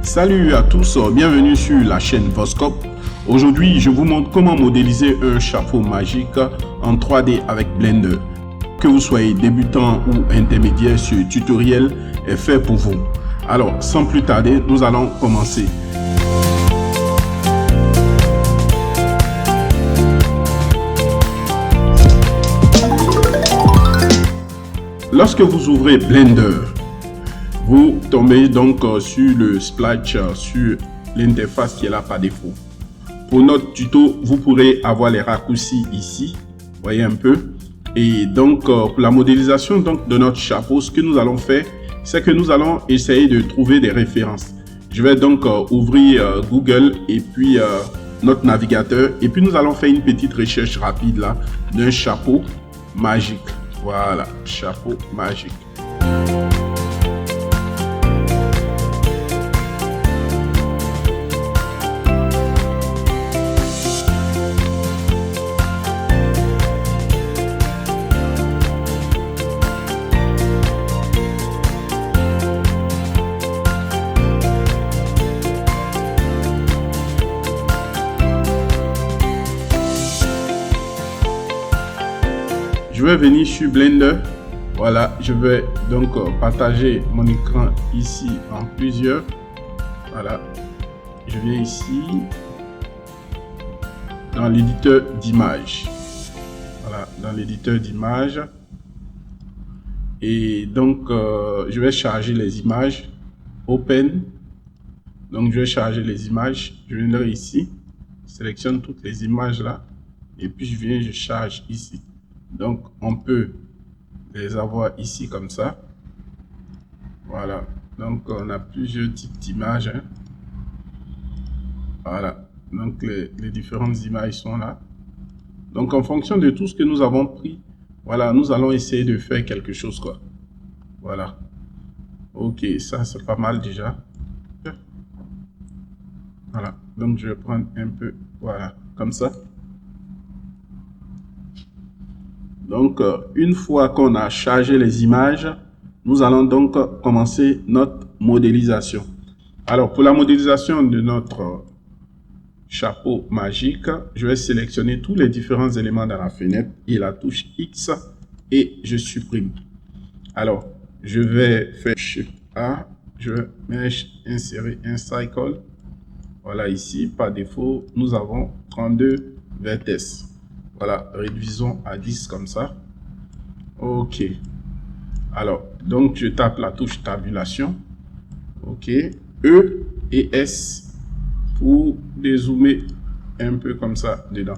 Salut à tous, bienvenue sur la chaîne Voscope. Aujourd'hui, je vous montre comment modéliser un chapeau magique en 3D avec Blender. Que vous soyez débutant ou intermédiaire, ce tutoriel est fait pour vous. Alors, sans plus tarder, nous allons commencer. Lorsque vous ouvrez Blender, vous tombez donc sur le splash, sur l'interface qui est là par défaut. Pour notre tuto, vous pourrez avoir les raccourcis ici, voyez un peu. Et donc, pour la modélisation donc, de notre chapeau, ce que nous allons faire, c'est que nous allons essayer de trouver des références. Je vais donc ouvrir Google et puis notre navigateur. Et puis, nous allons faire une petite recherche rapide là d'un chapeau magique. Voilà, chapeau magique. Je vais venir sur Blender. Voilà, je vais donc partager mon écran ici en plusieurs. Voilà, je viens ici dans l'éditeur d'images. Voilà, dans l'éditeur d'images. Et donc, je vais charger les images. Open. Donc, je vais charger les images. Je viendrai ici. Je sélectionne toutes les images là. Et puis, je charge ici. Donc, on peut les avoir ici comme ça. Voilà. Donc, on a plusieurs types d'images. Hein. Voilà. Donc, les différentes images sont là. Donc, en fonction de tout ce que nous avons pris, voilà, nous allons essayer de faire quelque chose, quoi. Voilà. Ok, ça, c'est pas mal déjà. Voilà. Donc, je vais prendre un peu, voilà, comme ça. Donc, une fois qu'on a chargé les images, nous allons donc commencer notre modélisation. Alors, pour la modélisation de notre chapeau magique, je vais sélectionner tous les différents éléments dans la fenêtre et la touche X et je supprime. Alors, je vais faire Shift A, je vais insérer un cycle. Voilà, ici, par défaut, nous avons 32 vertex. Voilà, réduisons à 10 comme ça. Ok. Alors, donc je tape la touche tabulation. Ok. E et S pour dézoomer un peu comme ça dedans.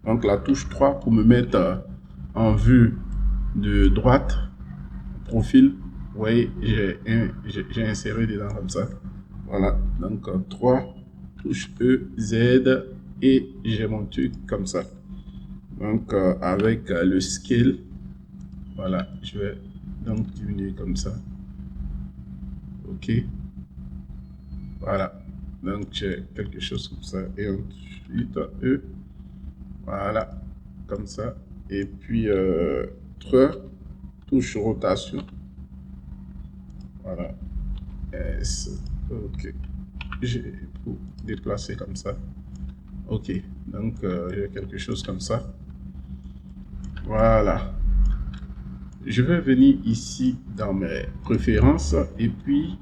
Donc la touche 3 pour me mettre en vue de droite. Profil. Vous voyez, j'ai inséré dedans comme ça. Voilà. Donc 3. Touche E, Z et j'ai mon truc comme ça. Donc avec le scale, voilà, je vais donc diminuer comme ça. Ok, voilà, donc j'ai quelque chose comme ça et ensuite E, voilà, comme ça. Et puis 3, touche rotation, voilà, S, ok, j'ai pour déplacer comme ça. Ok, donc j'ai quelque chose comme ça. Voilà. Je vais venir ici dans mes préférences et puis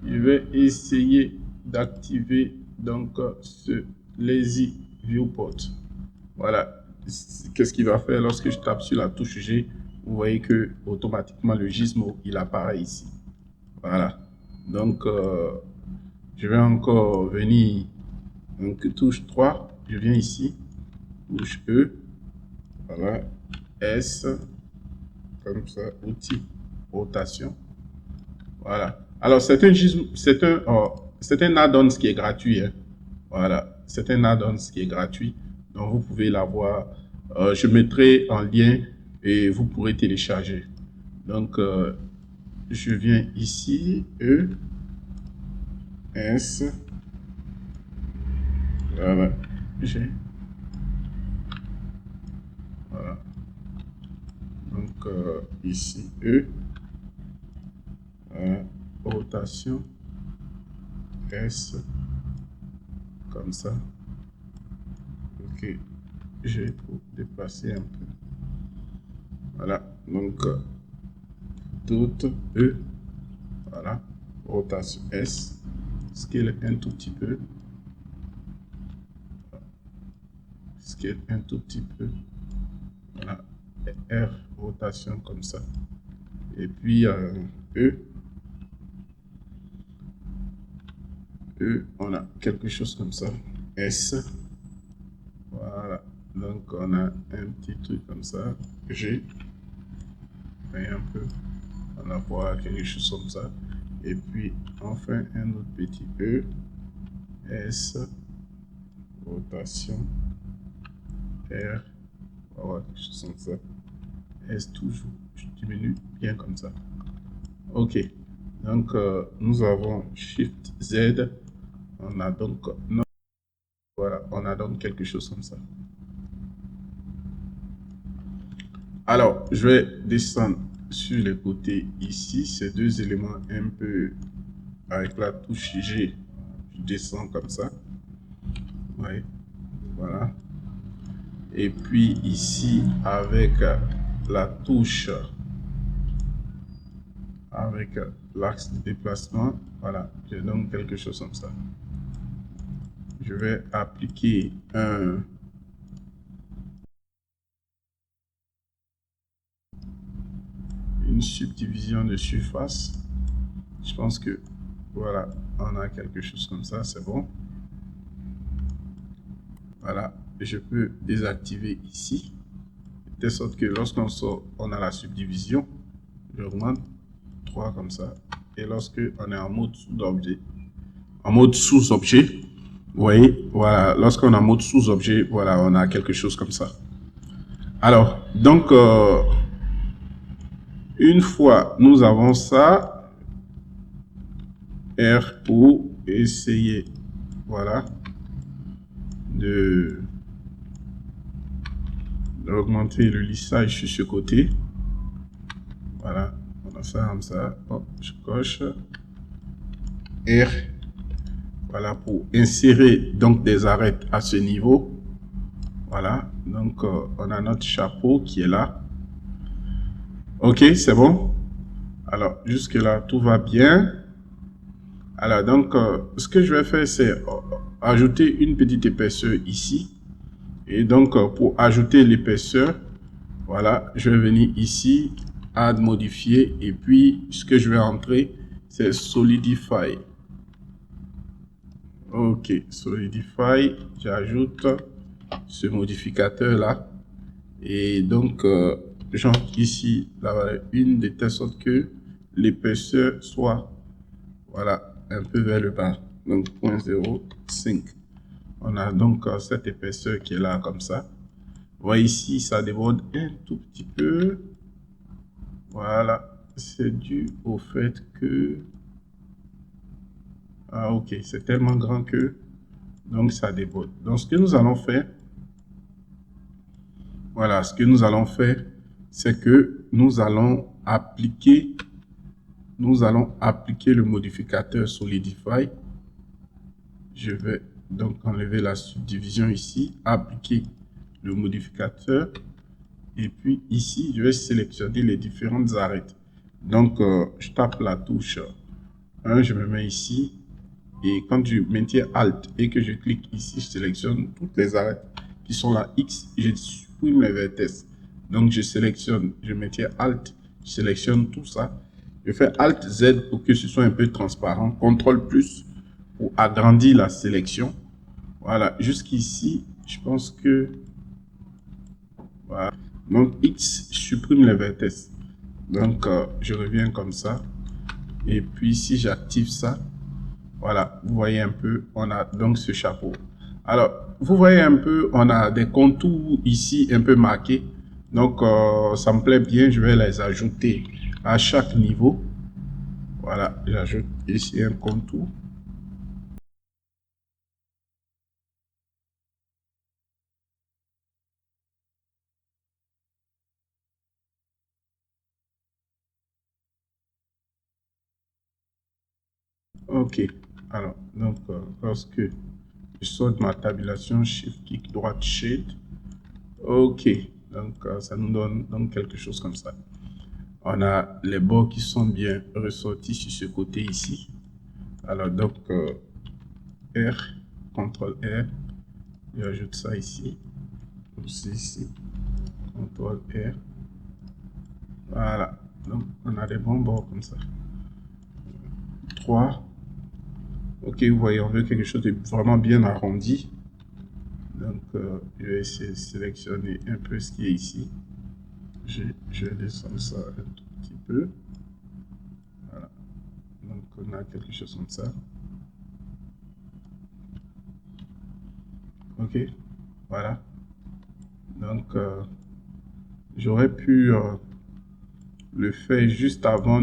je vais essayer d'activer donc ce Lazy Viewport. Voilà. Qu'est-ce qu'il va faire lorsque je tape sur la touche G? Vous voyez que automatiquement le gizmo il apparaît ici. Voilà. Donc je vais encore venir. Donc touche 3, je viens ici. Touche E. Voilà. S. Comme ça, outil rotation. Voilà. Alors, c'est un add-on qui est gratuit. Hein. Voilà. C'est un add-on qui est gratuit. Donc, vous pouvez l'avoir. Je mettrai en lien et vous pourrez télécharger. Donc, je viens ici. E. S. Voilà. G. Voilà. Donc, ici, E. Rotation. S, comme ça. Ok, j'ai trop déplacé un peu. Voilà, donc toute E, voilà, rotation S, scale un tout petit peu, scale un tout petit peu, voilà, R, rotation comme ça, et puis E, on a quelque chose comme ça, S, voilà, donc on a un petit truc comme ça, G, et un peu, on a voilà, quelque chose comme ça, et puis enfin un autre petit E, S, rotation, R, voilà, quelque chose comme ça, S toujours, je diminue bien comme ça. Ok, donc nous avons Shift Z, on a donc, voilà, on a donc quelque chose comme ça. Alors, je vais descendre sur les côtés ici, ces deux éléments un peu avec la touche G, je descends comme ça. Oui, voilà. Et puis ici, avec la touche, avec l'axe de déplacement, voilà, je donne quelque chose comme ça. Je vais appliquer une subdivision de surface. Je pense que voilà, on a quelque chose comme ça, c'est bon. Voilà, je peux désactiver ici, de telle sorte que lorsqu'on sort, on a la subdivision. J'augmente 3 comme ça. Et lorsque on est en mode sous-objet, vous voyez, voilà, lorsqu'on est en mode sous-objet, voilà, on a quelque chose comme ça. Alors, donc, une fois nous avons ça, R pour essayer, voilà, d'augmenter le lissage sur ce côté. Voilà, on a ça comme ça. Hop, je coche. R, voilà, pour insérer donc des arêtes à ce niveau. Voilà, donc on a notre chapeau qui est là. Ok, c'est bon. Alors, jusque-là, tout va bien. Alors, donc, ce que je vais faire, c'est ajouter une petite épaisseur ici. Et donc, pour ajouter l'épaisseur, voilà, je vais venir ici, Add, modifier. Et puis, ce que je vais entrer, c'est Solidify. Ok, Solidify, j'ajoute ce modificateur-là. Et donc, j'entre ici la valeur 1 de telle sorte que l'épaisseur soit, voilà, un peu vers le bas. Donc, 0.05. On a donc cette épaisseur qui est là, comme ça. Vous voyez ici, ça déborde un tout petit peu. Voilà, c'est dû au fait que... Ah, ok, c'est tellement grand que... Donc, ça déborde. Donc, ce que nous allons faire... Voilà, ce que nous allons faire, c'est que nous allons appliquer le modificateur Solidify. Je vais donc enlever la subdivision ici, appliquer le modificateur. Et puis ici, je vais sélectionner les différentes arêtes. Donc, je tape la touche 1, je me mets ici. Et quand je maintiens Alt et que je clique ici, je sélectionne toutes les arêtes qui sont là X. Je supprime les vertex. Donc, je sélectionne, je maintiens Alt, je sélectionne tout ça. Je fais Alt Z pour que ce soit un peu transparent. CTRL plus pour agrandir la sélection. Voilà, jusqu'ici, je pense que... Voilà. Donc, X supprime les vertex. Donc, je reviens comme ça. Et puis, si j'active ça, voilà, vous voyez un peu, on a donc ce chapeau. Alors, vous voyez un peu, on a des contours ici un peu marqués. Donc, ça me plaît bien, je vais les ajouter à chaque niveau. Voilà, j'ajoute ici un contour. Ok, Alors, donc, lorsque je sors de ma tabulation, Shift, clic droite, Shade. OK. Donc, ça nous donne donc quelque chose comme ça. On a les bords qui sont bien ressortis sur ce côté ici. Alors, donc, R, CTRL R, j'ajoute ça ici, aussi ici, CTRL R. Voilà. Donc, on a des bons bords comme ça. 3. OK, vous voyez, on veut quelque chose de vraiment bien arrondi. Donc, je vais essayer de sélectionner un peu ce qui est ici. Je vais descendre ça un tout petit peu. Voilà. Donc, on a quelque chose comme ça. OK. Voilà. Donc, j'aurais pu le faire juste avant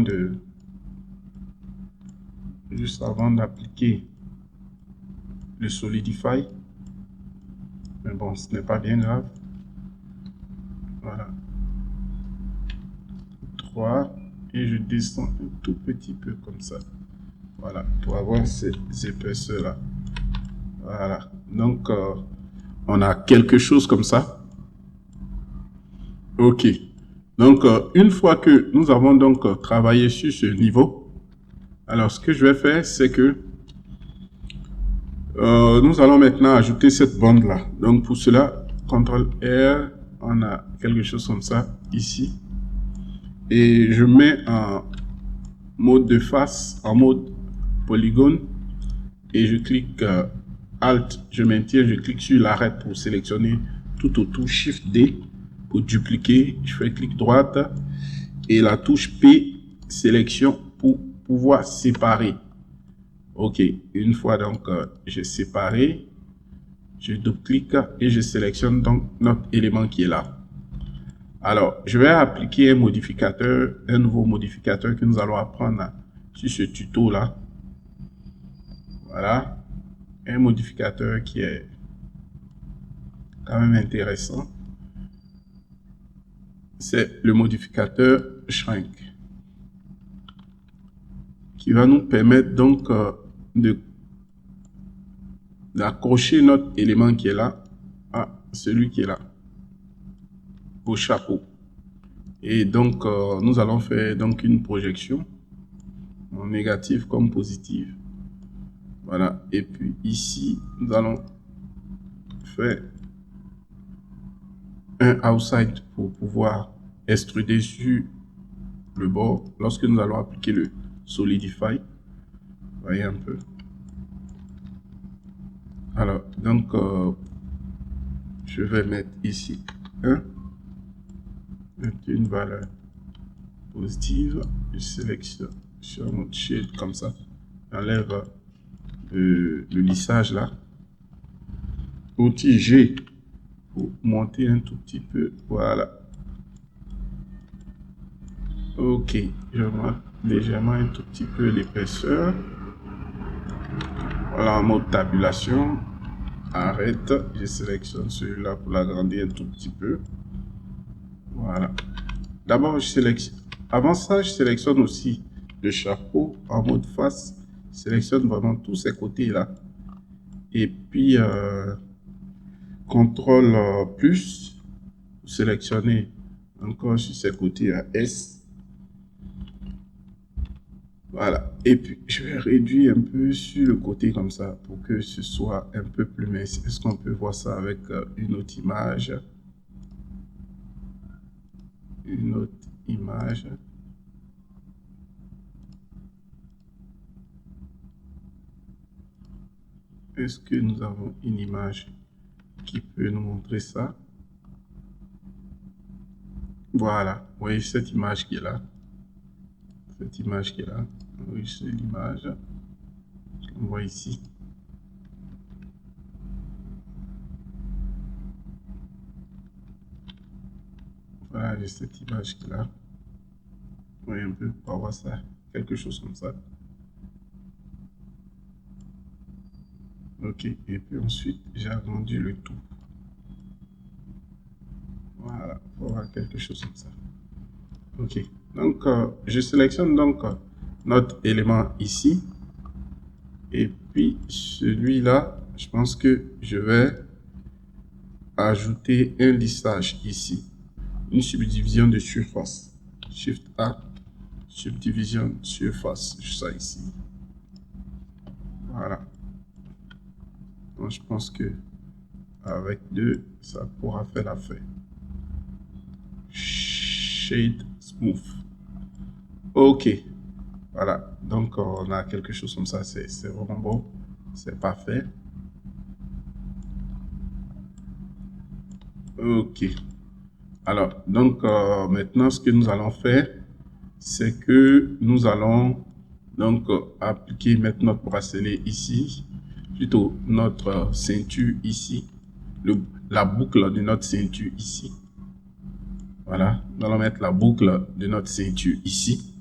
d'appliquer le Solidify. Mais bon, ce n'est pas bien grave. Voilà. 3. Et je descends un tout petit peu comme ça. Voilà, pour avoir ces épaisseurs-là. Voilà. Donc, on a quelque chose comme ça. OK. Donc, une fois que nous avons donc travaillé sur ce niveau, alors ce que je vais faire, c'est que nous allons maintenant ajouter cette bande-là. Donc, pour cela, CTRL R, on a quelque chose comme ça ici. Et je mets en mode de face, en mode polygone, et je clique Alt, je maintiens, je clique sur l'arrêt pour sélectionner tout autour, Shift D pour dupliquer, je fais clic droite et la touche P, sélection pour pouvoir séparer. OK, une fois donc j'ai séparé, je double-clique et je sélectionne donc notre élément qui est là. Alors, je vais appliquer un modificateur, un nouveau modificateur que nous allons apprendre sur ce tuto là. Voilà, un modificateur qui est quand même intéressant. C'est le modificateur Shrink qui va nous permettre donc d'accrocher notre élément qui est là à celui qui est là, au chapeau. Et donc, nous allons faire donc une projection en négative comme positive. Voilà. Et puis ici, nous allons faire un outside pour pouvoir extruder sur le bord lorsque nous allons appliquer le Solidify. Voyez un peu. Alors, donc, je vais mettre ici 1, une valeur positive. Je sélectionne sur mon shade comme ça. J'enlève le lissage là. Outil G pour monter un tout petit peu. Voilà. OK. Je monte légèrement un tout petit peu l'épaisseur. Voilà, en mode tabulation. Arrête. Je sélectionne celui-là pour l'agrandir un tout petit peu. Voilà. D'abord, je sélectionne. Avant ça, je sélectionne aussi le chapeau en mode face. Je sélectionne vraiment tous ces côtés-là. Et puis, CTRL plus, sélectionner encore sur ces côtés à S. Voilà. Et puis, je vais réduire un peu sur le côté comme ça pour que ce soit un peu plus mince. Est-ce qu'on peut voir ça avec une autre image? Une autre image. Est-ce que nous avons une image qui peut nous montrer ça? Voilà. Vous voyez cette image qui est là. Cette image qui est là. Oui, c'est l'image qu'on voit ici. Voilà, j'ai cette image qui est là. Vous voyez un peu pour voir ça. Quelque chose comme ça. OK. Et puis ensuite, j'ai agrandi le tout. Voilà, pour avoir quelque chose comme ça. OK. Donc, je sélectionne donc notre élément ici. Et puis celui-là, je pense que je vais ajouter un lissage ici. Une subdivision de surface. Shift A, subdivision surface. Ça ici. Voilà. Donc je pense que avec 2, ça pourra faire l'affaire. Shade smooth. Ok. Voilà. Donc on a quelque chose comme ça. C'est vraiment bon. C'est parfait. Ok. Alors, donc maintenant, ce que nous allons faire, c'est que nous allons donc appliquer, mettre notre bracelet ici, plutôt notre ceinture ici, la boucle de notre ceinture ici. Voilà, nous allons mettre la boucle de notre ceinture ici.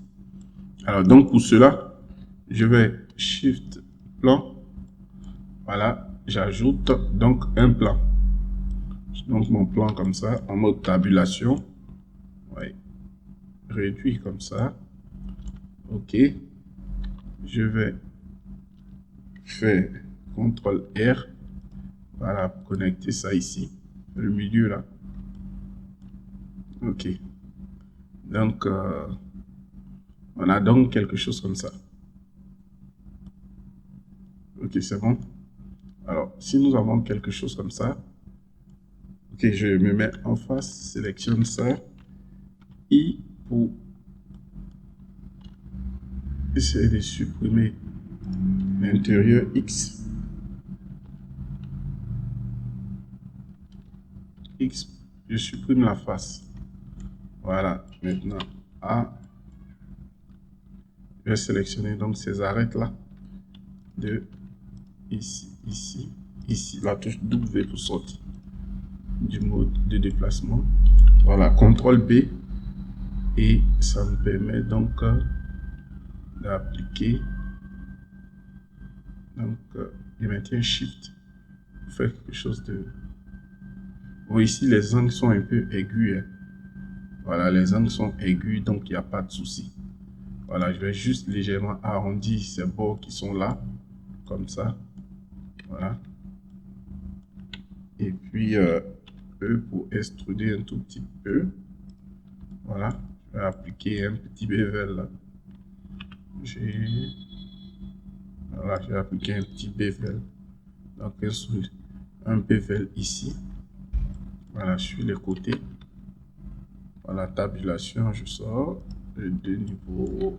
Alors, donc pour cela, je vais Shift plan. Voilà, j'ajoute donc un plan. Donc mon plan comme ça, en mode tabulation. Ouais. Réduit comme ça. Ok. Je vais faire CTRL R. Voilà, connecter ça ici. Le milieu là. Ok. Donc, on a donc quelque chose comme ça. Ok, c'est bon. Alors, si nous avons quelque chose comme ça, ok, je me mets en face, sélectionne ça. I pour essayer de supprimer l'intérieur X. X, je supprime la face. Voilà, maintenant A. Je vais sélectionner donc ces arêtes là. De ici, ici, ici. La touche W pour sortir du mode de déplacement. Voilà, CTRL B. Et ça me permet donc d'appliquer. Donc, je maintiens Shift pour faire quelque chose de... Bon, ici, les angles sont un peu aigus. Hein. Voilà, les angles sont aigus, donc il n'y a pas de souci. Voilà, je vais juste légèrement arrondir ces bords qui sont là, comme ça. Voilà. Et puis, E pour extruder un tout petit peu. Voilà, je vais appliquer un petit bevel là. Voilà, je vais appliquer un petit bevel. Donc, un bevel ici. Voilà, sur les côtés. Voilà, tabulation, je sors de 2 niveaux.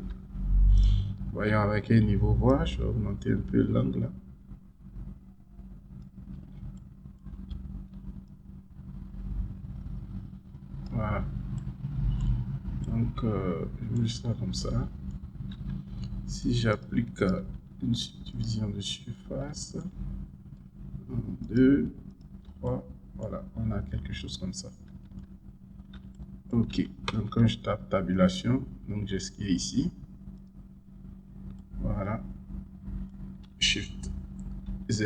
Voyons avec un niveau voir, je vais augmenter un peu l'angle. Voilà. Donc, je mets ça comme ça. Si j'applique une subdivision de surface, 1, 2, 3, voilà, on a quelque chose comme ça. Ok, donc quand je tape tabulation, donc j'ai ce qui est ici. Voilà. Shift Z.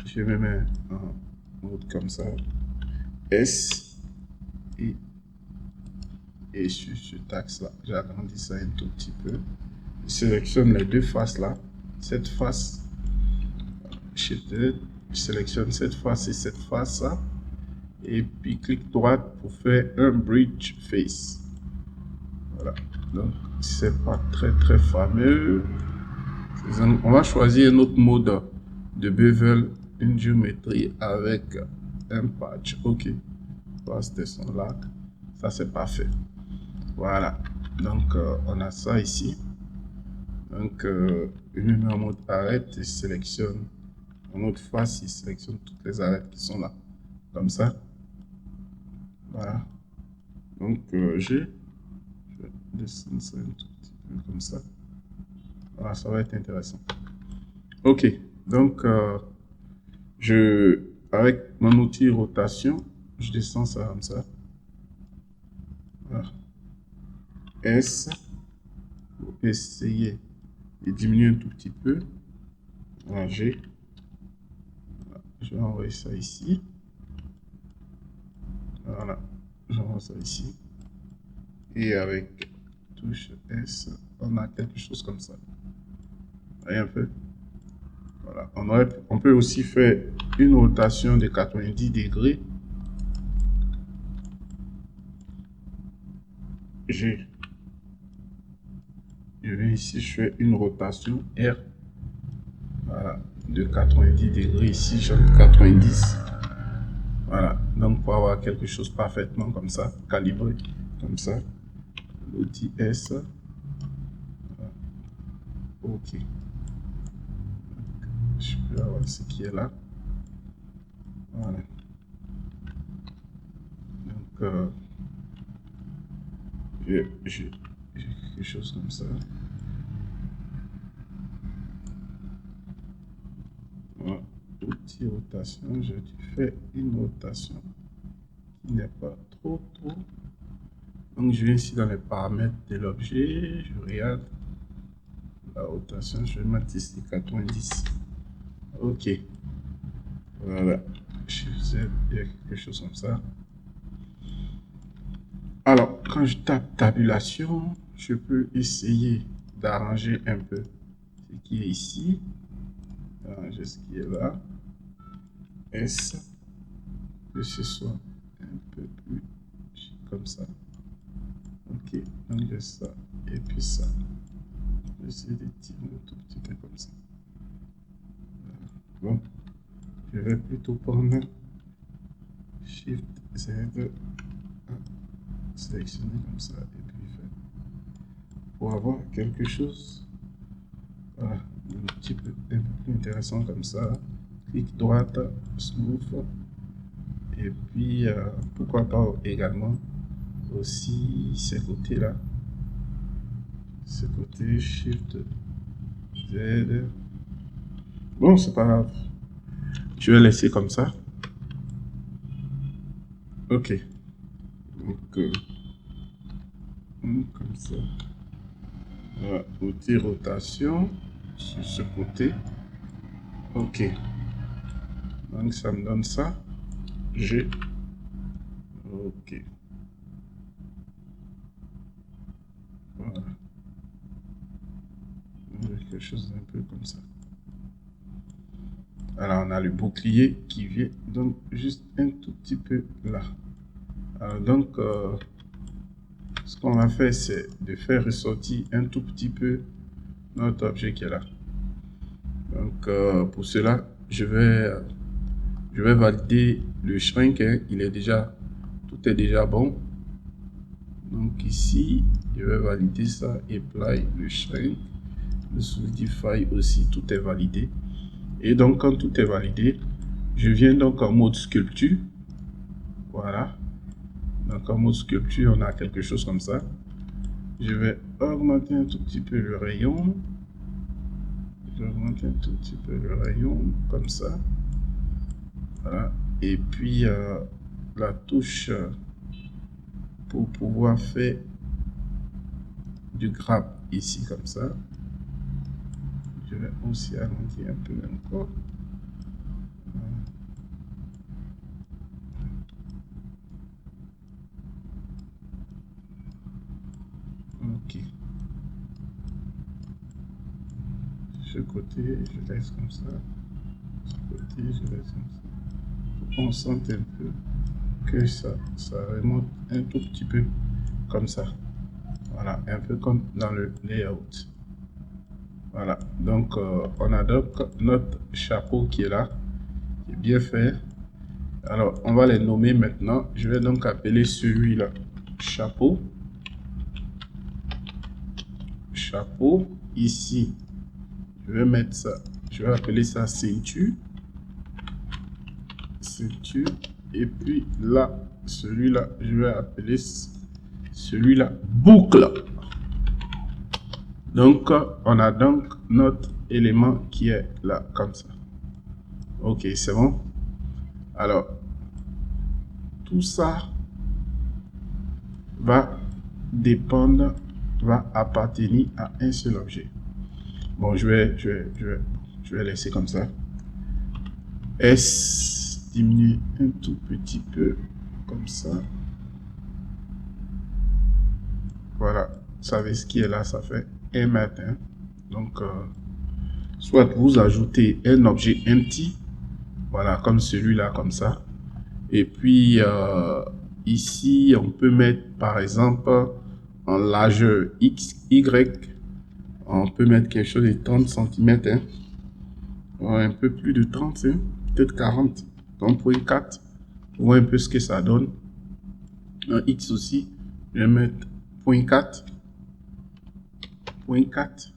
Je me mets en mode comme ça. S. Et sur ce axe là, j'agrandis ça un tout petit peu. Je sélectionne les deux faces là. Cette face. Shift Z. Je sélectionne cette face et cette face là. Et puis clic droit pour faire un bridge face. Voilà. Donc c'est pas très fameux. On va choisir un autre mode de bevel, une géométrie avec un patch. Ok. C'était son là. Ça c'est parfait. Voilà. Donc on a ça ici. Donc je me mets en mode arête et je sélectionne en mode face, il sélectionne toutes les arêtes qui sont là. Comme ça. Voilà. Donc je vais descendre ça un tout petit peu comme ça. Voilà, ça va être intéressant. Ok. Donc avec mon outil rotation, je descends ça comme ça. Voilà. S pour essayer de diminuer un tout petit peu. Voilà, G. Voilà. Je vais envoyer ça ici. Voilà, j'envoie ça ici. Et avec touche S, on a quelque chose comme ça. Voyez un peu. Voilà. On peut aussi faire une rotation de 90 degrés. Je viens ici, je fais une rotation R. Voilà. De 90 degrés ici, j'ai 90. Voilà. Donc, pour avoir quelque chose parfaitement comme ça, calibré comme ça. L'outil S. Voilà. OK. Je peux avoir ce qui est là. Voilà. Donc, j'ai quelque chose comme ça. Voilà. Outil rotation, je fais une rotation qui n'est pas trop. Donc, je viens ici dans les paramètres de l'objet, je regarde la rotation, je vais mettre ici 90. OK. Voilà. Je faisais quelque chose comme ça. Alors, quand je tape tabulation, je peux essayer d'arranger un peu ce qui est ici. Arranger ce qui est là. S. Que ce soit un peu plus comme ça. OK. Donc, j'ai ça et puis ça. Je vais essayer de tirer un tout petit peu comme ça. Bon. Je vais plutôt prendre Shift Z. Sélectionner comme ça et puis faire pour avoir quelque chose, voilà, un petit peu plus intéressant comme ça. Clic droite, smooth, et puis pourquoi pas également aussi ces côtés là, ce côté Shift Z. Bon, c'est pas grave, je vais laisser comme ça. OK. Donc comme ça. Voilà, outil rotation sur ce côté. OK. Donc ça me donne ça. G. OK. Voilà. Quelque chose d'un peu comme ça. Alors on a le bouclier qui vient donc juste un tout petit peu là. Alors, donc ce qu'on va faire, c'est de faire ressortir un tout petit peu notre objet qui est là. Donc pour cela, je vais valider le shrink, hein. Tout est déjà bon. Donc ici, je vais valider ça, apply le shrink, le solidify aussi, tout est validé. Et donc quand tout est validé, je viens donc en mode sculpture. Voilà. Donc en mode sculpture, on a quelque chose comme ça. Je vais augmenter un tout petit peu le rayon. Je vais augmenter un tout petit peu le rayon comme ça. Voilà. Et puis la touche pour pouvoir faire du grab ici comme ça. Je vais aussi agrandir un peu encore. OK. Ce côté, je laisse comme ça. Ce côté, je laisse comme ça. Pour qu'on sente un peu que ça remonte un tout petit peu comme ça. Voilà, un peu comme dans le layout. Voilà, donc on a donc notre chapeau qui est là, qui est bien fait. Alors, on va les nommer maintenant. Je vais donc appeler celui-là chapeau. Chapeau. Ici, je vais mettre ça. Je vais appeler ça ceinture. Ceinture. Et puis là, celui-là, je vais appeler celui-là boucle. Donc, on a donc notre élément qui est là, comme ça. OK, c'est bon. Alors, tout ça va dépendre, va appartenir à un seul objet. Bon, je vais laisser comme ça. S, diminuer un tout petit peu, comme ça. Voilà, vous savez ce qui est là, ça fait 1 mètre. Hein. Donc, soit vous ajoutez un objet empty, voilà, comme celui-là, comme ça. Et puis, ici, on peut mettre, par exemple, en largeur X, Y, on peut mettre quelque chose de 30 cm, hein. Ouais, un peu plus de 30, hein, peut-être 40, donc 0.4, on voit un peu ce que ça donne. Un X aussi, je vais mettre 0.4, 0.4,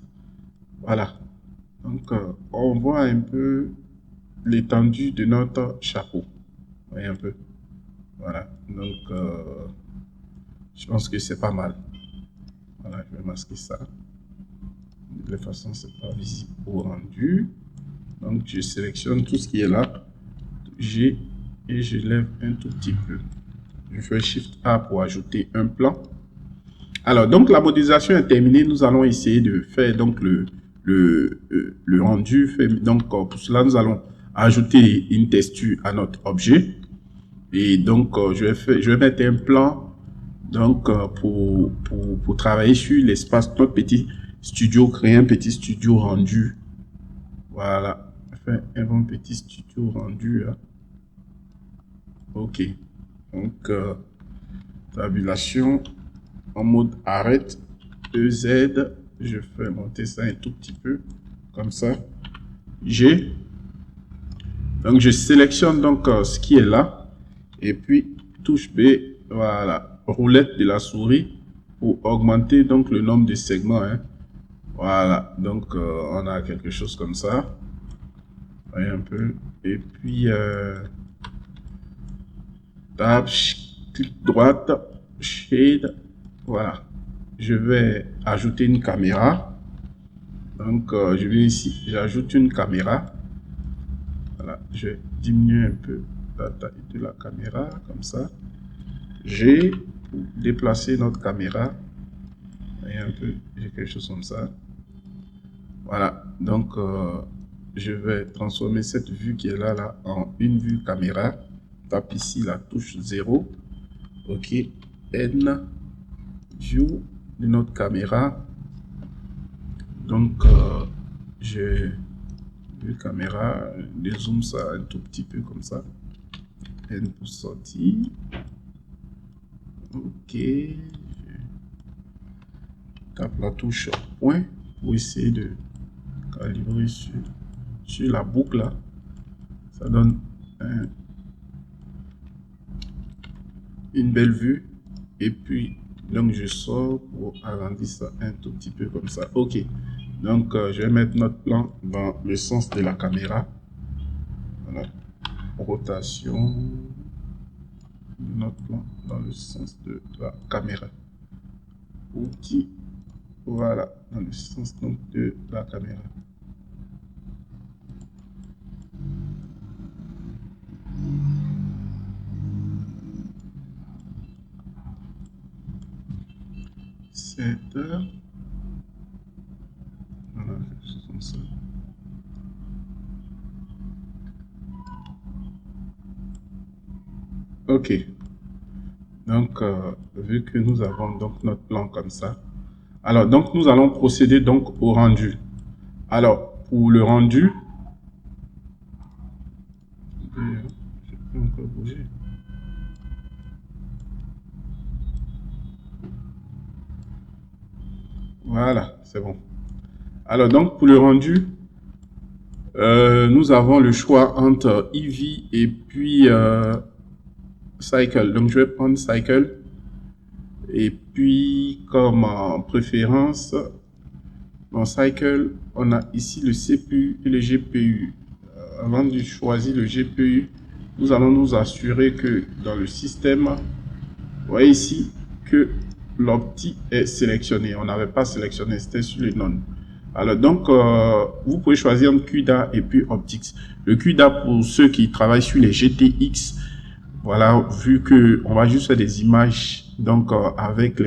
voilà. Donc, on voit un peu l'étendue de notre chapeau. Vous voyez un peu. Voilà. Donc, je pense que c'est pas mal. Voilà, je vais masquer ça. De toute façon, c'est pas visible au rendu. Donc, je sélectionne tout ce qui est là. G et je lève un tout petit peu. Je fais Shift A pour ajouter un plan. Alors, donc, la modélisation est terminée. Nous allons essayer de faire donc le rendu. Donc, pour cela, nous allons ajouter une texture à notre objet. Et donc, je vais mettre un plan donc, pour travailler sur l'espace, notre petit studio, créer un petit studio rendu. Voilà. Faire un petit studio rendu. Hein. OK. Donc, tabulation en mode arrête. EZ. Je fais monter ça un tout petit peu. Comme ça. G. Donc, je sélectionne donc ce qui est là. Et puis, touche B. Voilà. Roulette de la souris pour augmenter donc le nombre de segments. Hein. Voilà. Donc, on a quelque chose comme ça. Voyez un peu. Et puis, tab, clic droite, shade. Voilà. Je vais ajouter une caméra. Donc, je vais ici, j'ajoute une caméra. Voilà. Je vais diminuer un peu la taille de la caméra, comme ça. J'ai déplacé notre caméra. Voyez un peu, j'ai quelque chose comme ça. Voilà. Donc, je vais transformer cette vue qui est là en une vue caméra. Tape ici la touche 0. OK. N. View de notre caméra. Donc, j'ai vue caméra. Dézoome ça un tout petit peu comme ça. N pour sortir. OK. Je tape la touche point pour essayer de calibrer sur la boucle là. Ça donne une belle vue. Et puis, donc je sors pour agrandir ça un tout petit peu comme ça. OK. Donc, je vais mettre notre plan dans le sens de la caméra. Voilà. Rotation. Notre plan dans le sens de la caméra. Outil. Voilà. Dans le sens donc de la caméra. Voilà, quelque chose comme ça. OK. Donc, vu que nous avons donc notre plan comme ça, alors donc nous allons procéder donc au rendu. Alors, pour le rendu, je peux encore bouger. Voilà, c'est bon. Alors donc pour le rendu, nous avons le choix entre Eevee et puis Cycle. Donc je vais prendre Cycle. Et puis comme préférence, dans Cycle, on a ici le CPU et le GPU. Avant de choisir le GPU, nous allons nous assurer que dans le système, vous voyez ici que l'opti est sélectionné. On n'avait pas sélectionné, c'était sur les non. Alors donc, vous pouvez choisir entre CUDA et puis Optix. Le CUDA pour ceux qui travaillent sur les GTX, voilà, vu que on va juste faire des images, donc avec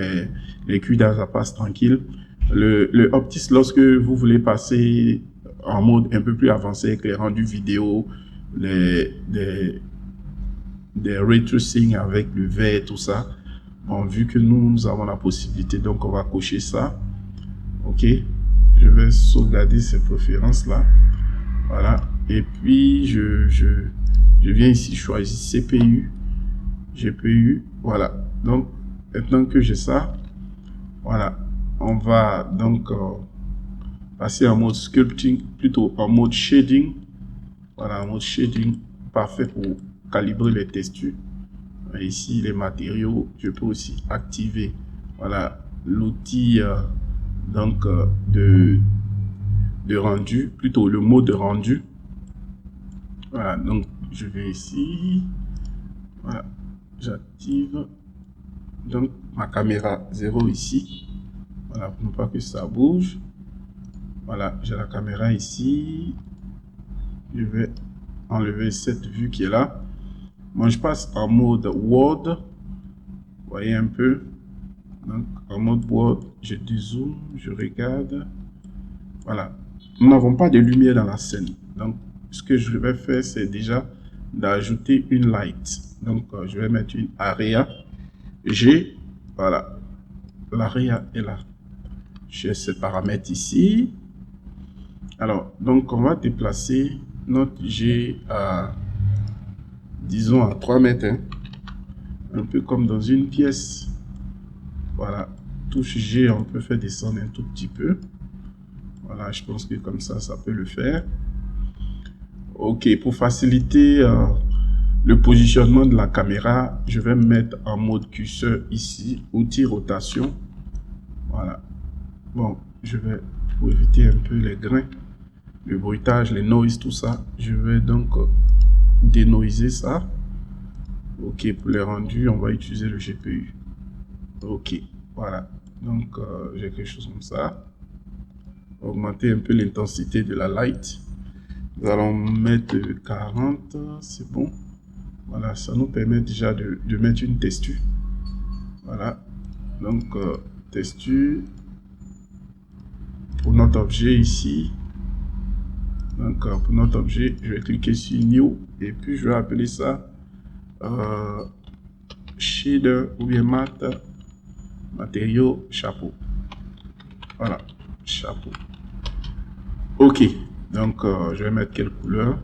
les CUDA, ça passe tranquille. Le Optix, lorsque vous voulez passer en mode un peu plus avancé avec les rendus vidéo, des ray tracing avec le vert, tout ça. Bon, vu que nous avons la possibilité, donc on va cocher ça. OK. je vais sauvegarder ces préférences là. Voilà. Et puis je viens ici choisir CPU, GPU. Voilà. Donc maintenant que j'ai ça, voilà, on va donc passer en mode sculpting, plutôt en mode shading. Voilà, en mode shading, parfait pour calibrer les textures. Ici, les matériaux, je peux aussi activer, voilà, l'outil donc de rendu, plutôt le mode de rendu. Voilà, donc je vais ici, voilà, j'active donc ma caméra 0 ici, voilà, pour ne pas que ça bouge. Voilà, j'ai la caméra ici, je vais enlever cette vue qui est là. Moi je passe en mode Word, vous voyez un peu, donc en mode Word, je dézoome, je regarde, voilà, nous n'avons pas de lumière dans la scène, donc ce que je vais faire, c'est déjà d'ajouter une light. Donc je vais mettre une area G, voilà, l'area est là, j'ai ce paramètre ici. Alors donc on va déplacer notre G à, disons, à 3 mètres, hein, un peu comme dans une pièce. Voilà, touche G, on peut faire descendre un tout petit peu. Voilà, je pense que comme ça peut le faire. Ok, pour faciliter le positionnement de la caméra, je vais me mettre en mode curseur ici, outil rotation. Voilà. Bon, je vais, pour éviter un peu les grains, le bruitage, les noises, tout ça, je vais donc dénoiser ça. Ok, pour les rendus, on va utiliser le GPU. Ok, voilà. Donc, j'ai quelque chose comme ça. Augmenter un peu l'intensité de la light. Nous allons mettre 40, c'est bon. Voilà, ça nous permet déjà de mettre une texture. Voilà, donc texture pour notre objet ici. Donc pour notre objet, je vais cliquer sur New et puis je vais appeler ça shader ou bien mat matériau chapeau. Voilà, chapeau. Ok, donc je vais mettre quelle couleur?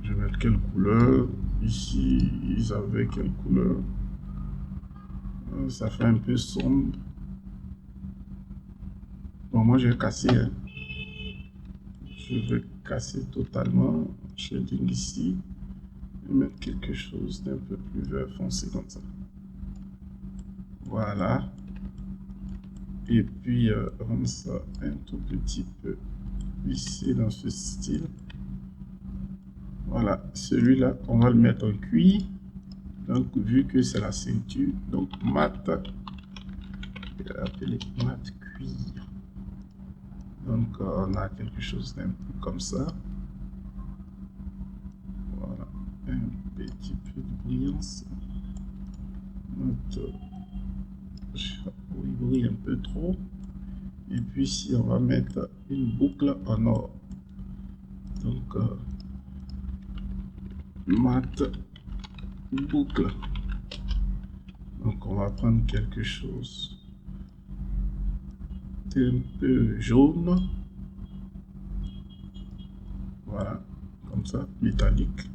Je vais mettre quelle couleur? Ici, ils avaient quelle couleur? Ça fait un peu sombre. Bon, moi, je vais casser. Hein. Je vais casser totalement. Shading ici. Je vais mettre quelque chose d'un peu plus vert foncé comme ça. Voilà. Et puis, rendre ça un tout petit peu ici dans ce style. Voilà. Celui-là, on va le mettre en cuir. Donc, vu que c'est la ceinture, donc mat. Je vais l'appeler mat cuir. Donc, on a quelque chose d'un peu comme ça. Voilà. Un petit peu de brillance. Notre chapeau, il brille un peu trop. Et puis ici, on va mettre une boucle en or. Donc, mat boucle. Donc, on va prendre quelque chose d'un peu jaune. Voilà, comme ça, métallique.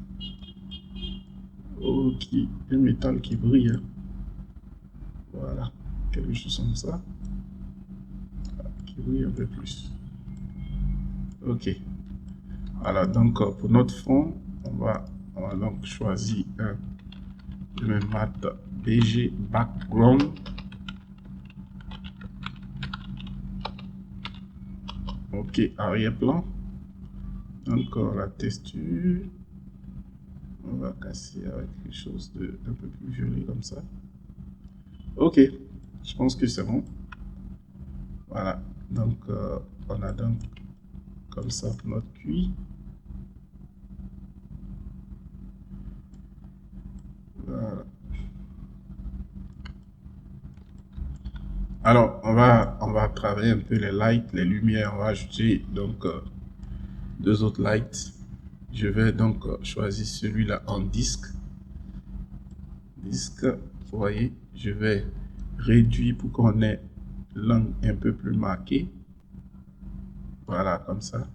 Ok, un métal qui brille. Hein. Voilà, quelque chose comme ça. Qui brille un peu plus. Ok. Voilà, donc pour notre fond, on va donc choisir un. Je vais mettre BG background. Ok, arrière-plan. Donc la texture, on va casser avec quelque chose de un peu plus violet comme ça. Ok, je pense que c'est bon. Voilà, donc on a donc comme ça pour notre cuir. Voilà. Alors on va travailler un peu les lights, les lumières. On va ajouter donc deux autres lights. Je vais donc choisir celui-là en disque. Disque, vous voyez, je vais réduire pour qu'on ait l'angle un peu plus marqué. Voilà, comme ça.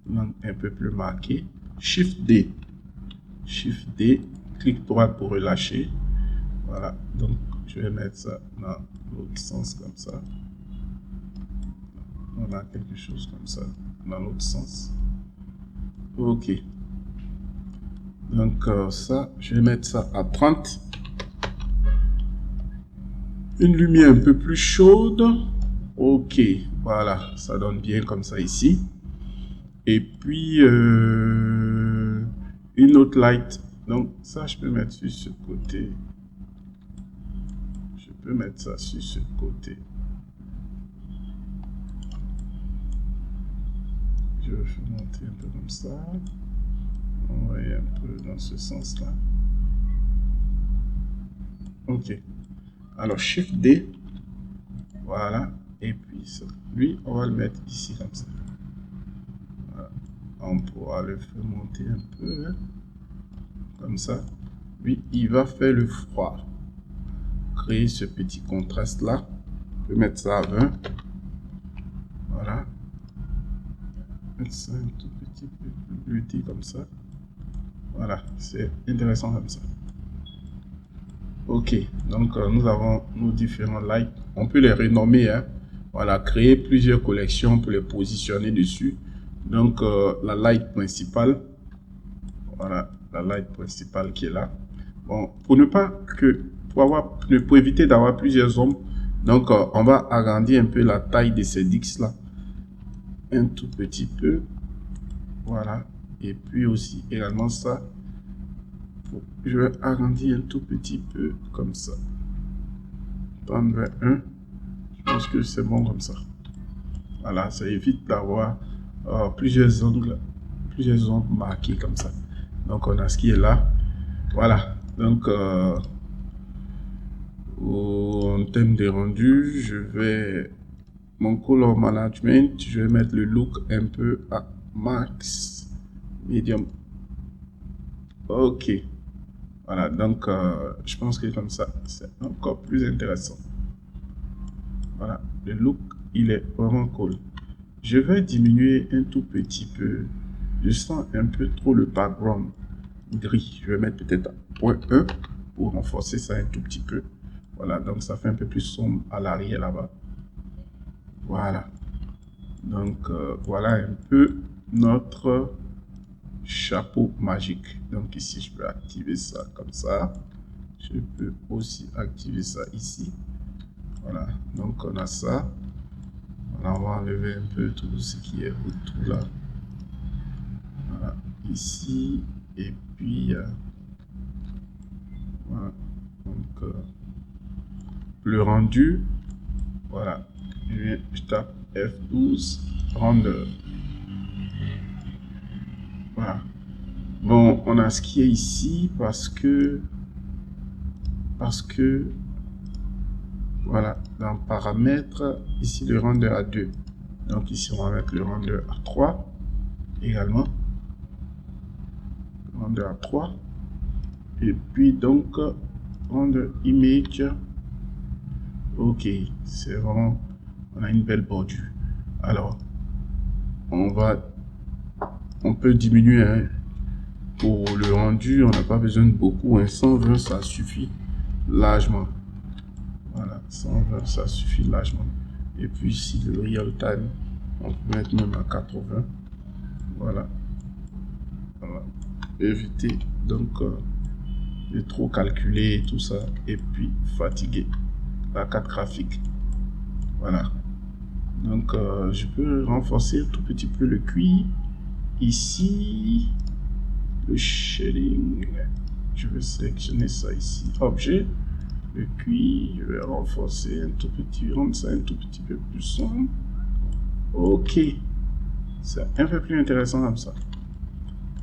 L'angle un peu plus marqué. Shift D. Shift D. Clic droit pour relâcher. Voilà, donc je vais mettre ça dans l'autre sens comme ça. On a quelque chose comme ça dans l'autre sens. Ok. Donc ça, je vais mettre ça à 30. Une lumière un peu plus chaude. Ok, voilà, ça donne bien comme ça ici. Et puis, une autre light. Donc ça, je peux mettre sur ce côté. Je peux mettre ça sur ce côté. Je vais faire monter un peu comme ça. On va aller un peu dans ce sens-là. Ok. Alors, Shift D. Voilà. Et puis, ça. Lui, on va le mettre ici comme ça. Voilà. On pourra le faire monter un peu. Hein, comme ça. Lui, il va faire le froid. Créer ce petit contraste-là. On peut mettre ça à 20. Voilà. Mettre ça un tout petit peu plus bleuté comme ça. Voilà. C'est intéressant comme ça. Ok, donc nous avons nos différents lights. On peut les renommer, hein. Voilà, créer plusieurs collections, on peut les positionner dessus. Donc la light principale, voilà, la light principale qui est là. Bon, pour ne pas que, pour éviter d'avoir plusieurs ombres, donc on va agrandir un peu la taille de ces dix là, un tout petit peu, voilà. Et puis aussi également ça. Je vais agrandir un tout petit peu comme ça. 1. Je pense que c'est bon comme ça. Voilà, ça évite d'avoir plusieurs angles marqués comme ça. Donc on a ce qui est là. Voilà. Donc en termes de rendu, je vais mon color management, je vais mettre le look un peu à max, medium. Ok. Voilà, donc je pense que comme ça, c'est encore plus intéressant. Voilà, le look, il est vraiment cool. Je vais diminuer un tout petit peu. Je sens un peu trop le background gris. Je vais mettre peut-être point 1 pour renforcer ça un tout petit peu. Voilà, donc ça fait un peu plus sombre à l'arrière là-bas. Voilà. Donc voilà un peu notre chapeau magique. Donc ici, je peux activer ça comme ça. Je peux aussi activer ça ici. Voilà, donc on a ça. Voilà, on va enlever un peu tout ce qui est autour là. Voilà, ici. Et puis, voilà. Donc, le rendu. Voilà. Je tape F12. Render. Voilà. Bon, on a ce qui est ici parce que voilà, dans paramètres, ici le render à 2. Donc ici on va mettre le render à 3 également. Render à 3. Et puis donc render image. Ok, c'est vraiment, on a une belle bordure. Alors, on peut diminuer, hein. Pour le rendu, on n'a pas besoin de beaucoup, hein. 120 ça suffit largement. Voilà, 120 ça suffit largement. Et puis ici le real time, on peut mettre même à 80. Voilà. Voilà. Éviter donc de trop calculer et tout ça, et puis fatiguer la carte graphique. Voilà. Donc je peux renforcer un tout petit peu le cuir ici. Le shading, je vais sélectionner ça ici, objet, le cuir, je vais renforcer un tout petit, rendre ça un tout petit peu plus sombre. Ok, c'est un peu plus intéressant comme ça.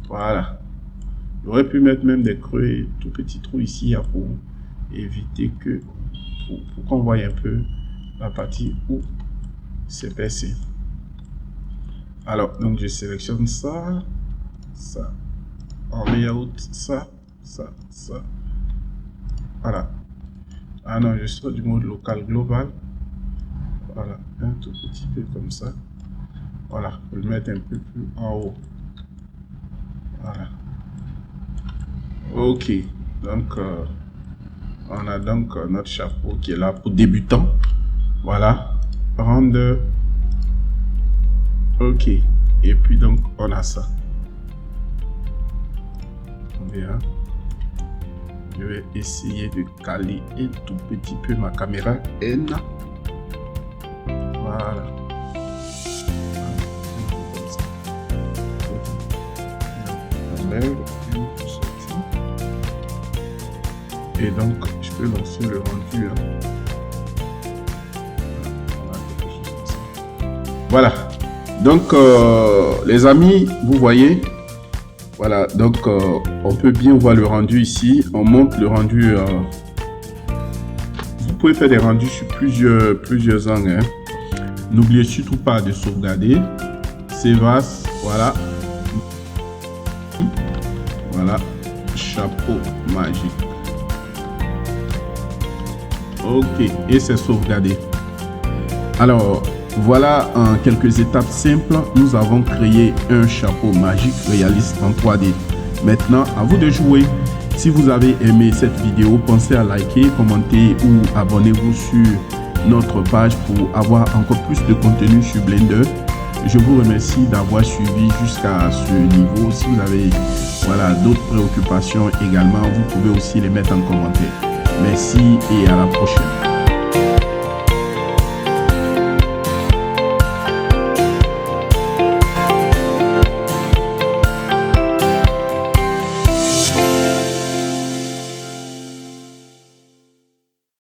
Voilà, j'aurais pu mettre même des creux et tout petits trous ici pour éviter que, pour qu'on voie un peu la partie où c'est percé. Alors, donc je sélectionne ça, ça. En layout, ça. Voilà. Ah non, je sors du mode local global. Voilà, un tout petit peu comme ça. Voilà, on peut le mettre un peu plus en haut. Voilà. Ok, donc on a donc notre chapeau qui est là pour débutants. Voilà, rendre. Ok, et puis donc on a ça. Bien. Je vais essayer de caler un tout petit peu ma caméra N. Voilà. Et donc, je peux lancer le rendu. Voilà. Donc, les amis, vous voyez, voilà. Donc, on peut bien voir le rendu ici. On monte le rendu. Vous pouvez faire des rendus sur plusieurs angles. N'oubliez surtout pas de sauvegarder. Save as, voilà. Voilà, chapeau magique. Ok, et c'est sauvegardé. Alors, voilà en quelques étapes simples, nous avons créé un chapeau magique réaliste en 3D. Maintenant, à vous de jouer. Si vous avez aimé cette vidéo, pensez à liker, commenter ou abonnez-vous sur notre page pour avoir encore plus de contenu sur Blender. Je vous remercie d'avoir suivi jusqu'à ce niveau. Si vous avez d'autres préoccupations également, vous pouvez aussi les mettre en commentaire. Merci et à la prochaine.